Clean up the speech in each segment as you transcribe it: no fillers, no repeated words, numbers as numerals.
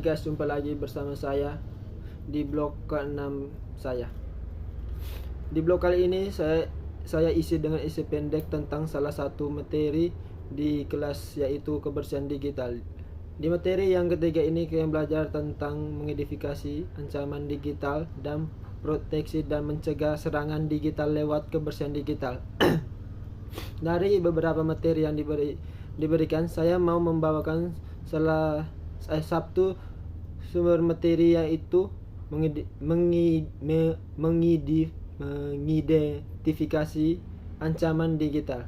guys, jumpa lagi bersama saya di blog ke-6 saya. Di blog kali ini saya isi dengan isi pendek tentang salah satu materi di kelas, yaitu kebersihan digital. Di materi yang ketiga ini kalian belajar tentang mengidentifikasi ancaman digital dan proteksi dan mencegah serangan digital lewat kebersihan digital. Dari beberapa materi yang diberikan, saya mau membawakan satu sumber materi, yaitu mengidentifikasi ancaman digital.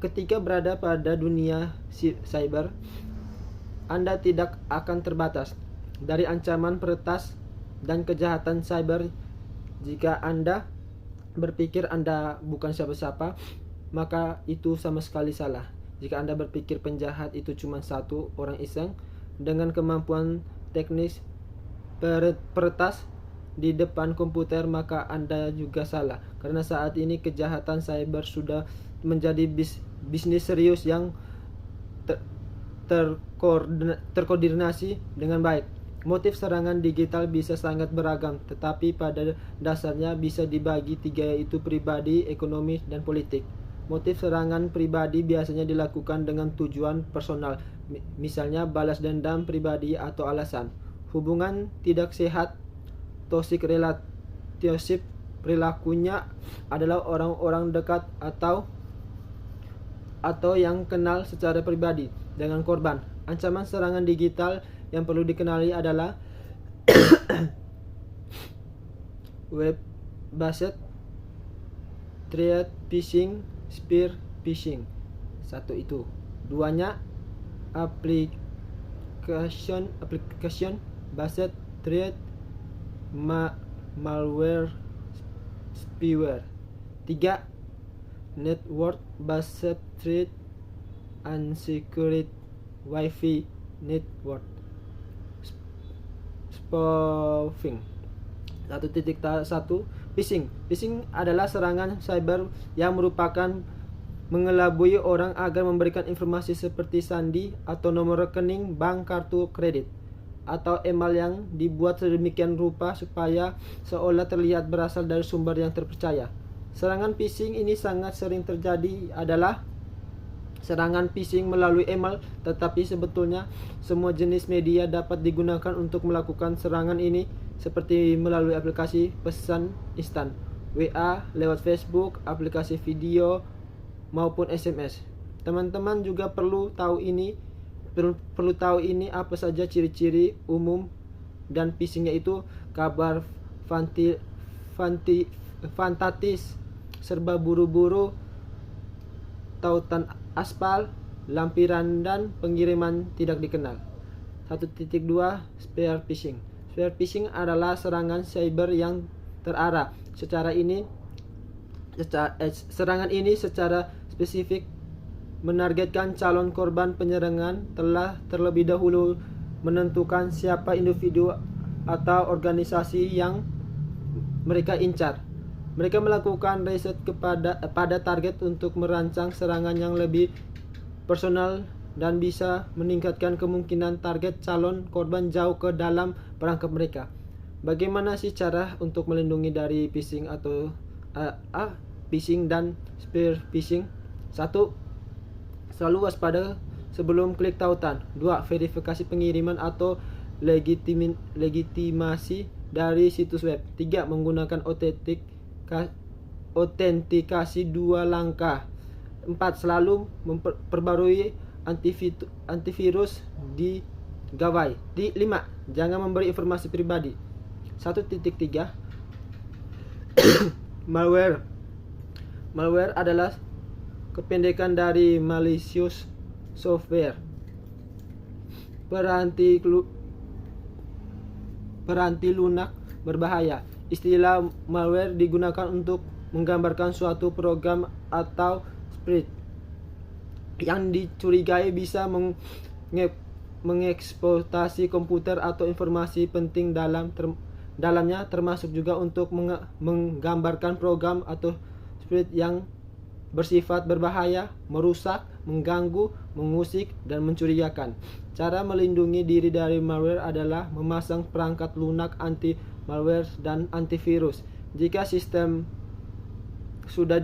Ketika berada pada dunia cyber, Anda tidak akan terbatas dari ancaman peretas dan kejahatan cyber. Jika Anda berpikir Anda bukan siapa-siapa, maka itu sama sekali salah. Jika Anda berpikir penjahat itu cuma satu orang iseng dengan kemampuan teknis peretas di depan komputer, maka Anda juga salah. Karena saat ini kejahatan cyber sudah menjadi bisnis serius yang terkoordinasi dengan baik. Motif serangan digital bisa sangat beragam, tetapi pada dasarnya bisa dibagi tiga, yaitu pribadi, ekonomi, dan politik. Motif serangan pribadi biasanya dilakukan dengan tujuan personal, misalnya balas dendam pribadi atau alasan hubungan tidak sehat, toxic relationship. Perilakunya adalah orang-orang dekat atau yang kenal secara pribadi dengan korban. Ancaman serangan digital yang perlu dikenali adalah web-based threat phishing, spear phishing. Satu itu. Duanya application based threat, malware, spyware. 3. Network based threat, unsecured Wi-Fi network, spoofing. 1.1 Phishing. Phishing adalah serangan cyber yang merupakan mengelabui orang agar memberikan informasi seperti sandi atau nomor rekening bank, kartu kredit, atau email yang dibuat sedemikian rupa supaya seolah terlihat berasal dari sumber yang terpercaya. Serangan phishing ini sangat sering terjadi adalah serangan phishing melalui email, tetapi sebetulnya semua jenis media dapat digunakan untuk melakukan serangan ini, seperti melalui aplikasi pesan instan, WA, lewat Facebook, aplikasi video, maupun SMS. Teman-teman juga perlu tahu ini apa saja ciri-ciri umum dan phishing, yaitu kabar fantastis, serba buru-buru, tautan aspal, lampiran, dan pengiriman tidak dikenal. 1.2 Spear phishing. Spear phishing adalah serangan cyber yang terarah. Serangan ini secara spesifik menargetkan calon korban penyerangan telah terlebih dahulu menentukan siapa individu atau organisasi yang mereka incar. Mereka melakukan riset pada target untuk merancang serangan yang lebih personal dan bisa meningkatkan kemungkinan target calon korban jauh ke dalam perangkap mereka. Bagaimana sih cara untuk melindungi dari phishing atau phishing dan spear phishing? 1. Selalu waspada sebelum klik tautan. 2. Verifikasi pengiriman atau legitimasi dari situs web. 3. Menggunakan autentikasi 2 langkah. 4. Selalu memperbarui antivirus di gawai. 5. Jangan memberi informasi pribadi. 1.3 Malware. Malware adalah kependekan dari malicious software, peranti lunak berbahaya. Istilah malware digunakan untuk menggambarkan suatu program atau script yang dicurigai bisa mengeksploitasi komputer atau informasi penting dalamnya, termasuk juga untuk menggambarkan program atau script yang bersifat berbahaya, merusak, mengganggu, mengusik, dan mencurigakan. Cara melindungi diri dari malware adalah memasang perangkat lunak anti-malware dan antivirus. Jika sistem sudah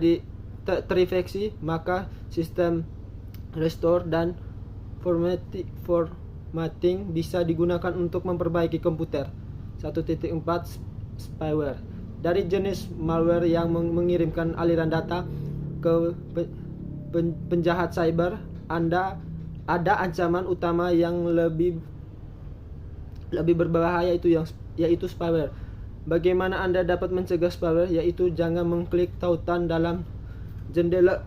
terinfeksi, maka sistem restore dan formatting bisa digunakan untuk memperbaiki komputer. 1.4 Spyware. Dari jenis malware yang mengirimkan aliran data ke penjahat cyber, ada ancaman utama yang lebih berbahaya, yaitu spyware. Bagaimana Anda dapat mencegah spyware? Yaitu jangan mengklik tautan dalam jendela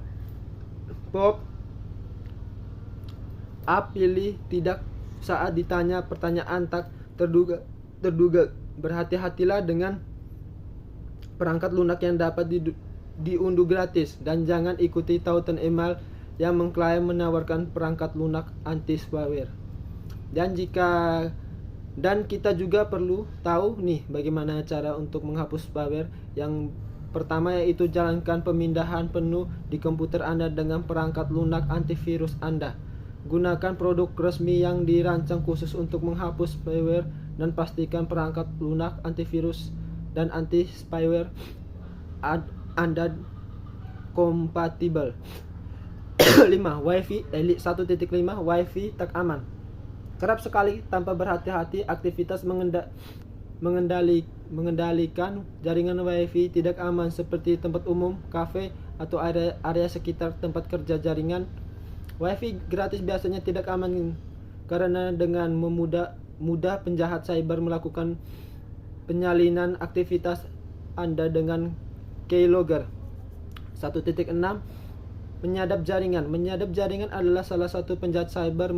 pop-up, pilih tidak saat ditanya pertanyaan tak terduga. Berhati-hatilah dengan perangkat lunak yang dapat diunduh gratis, dan jangan ikuti tautan email yang mengklaim menawarkan perangkat lunak anti-spyware. Dan kita juga perlu tahu nih bagaimana cara untuk menghapus spyware. Yang pertama yaitu jalankan pemindahan penuh di komputer Anda dengan perangkat lunak antivirus Anda. Gunakan produk resmi yang dirancang khusus untuk menghapus spyware, dan pastikan perangkat lunak antivirus dan anti-spyware Anda kompatibel. 5. Wi-Fi 1.5 Wi-Fi tak aman. Kerap sekali tanpa berhati-hati aktivitas mengendalikan jaringan Wi-Fi tidak aman seperti tempat umum, kafe, atau area sekitar tempat kerja. Jaringan Wi-Fi gratis biasanya tidak aman karena dengan mudah penjahat cyber melakukan penyalinan aktivitas Anda dengan keylogger. 1.6 Menyadap jaringan. Menyadap jaringan adalah salah satu penjahat cyber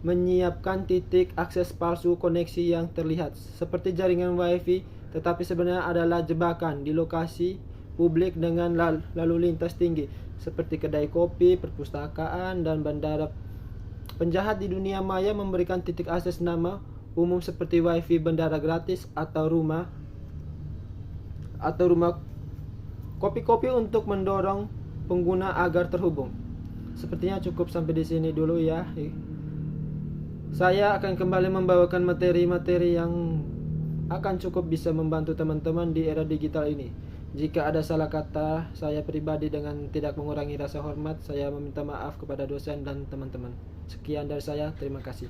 menyiapkan titik akses palsu koneksi yang terlihat seperti jaringan Wi-Fi, tetapi sebenarnya adalah jebakan di lokasi publik dengan lalu lintas tinggi seperti kedai kopi, perpustakaan, dan bandara. Penjahat di dunia maya memberikan titik akses nama umum seperti Wi-Fi bandara gratis atau rumah kopi-kopi untuk mendorong pengguna agar terhubung. Sepertinya cukup sampai di sini dulu ya. Saya akan kembali membawakan materi-materi yang akan cukup bisa membantu teman-teman di era digital ini. Jika ada salah kata saya pribadi dengan tidak mengurangi rasa hormat, saya meminta maaf kepada dosen dan teman-teman. Sekian dari saya, terima kasih.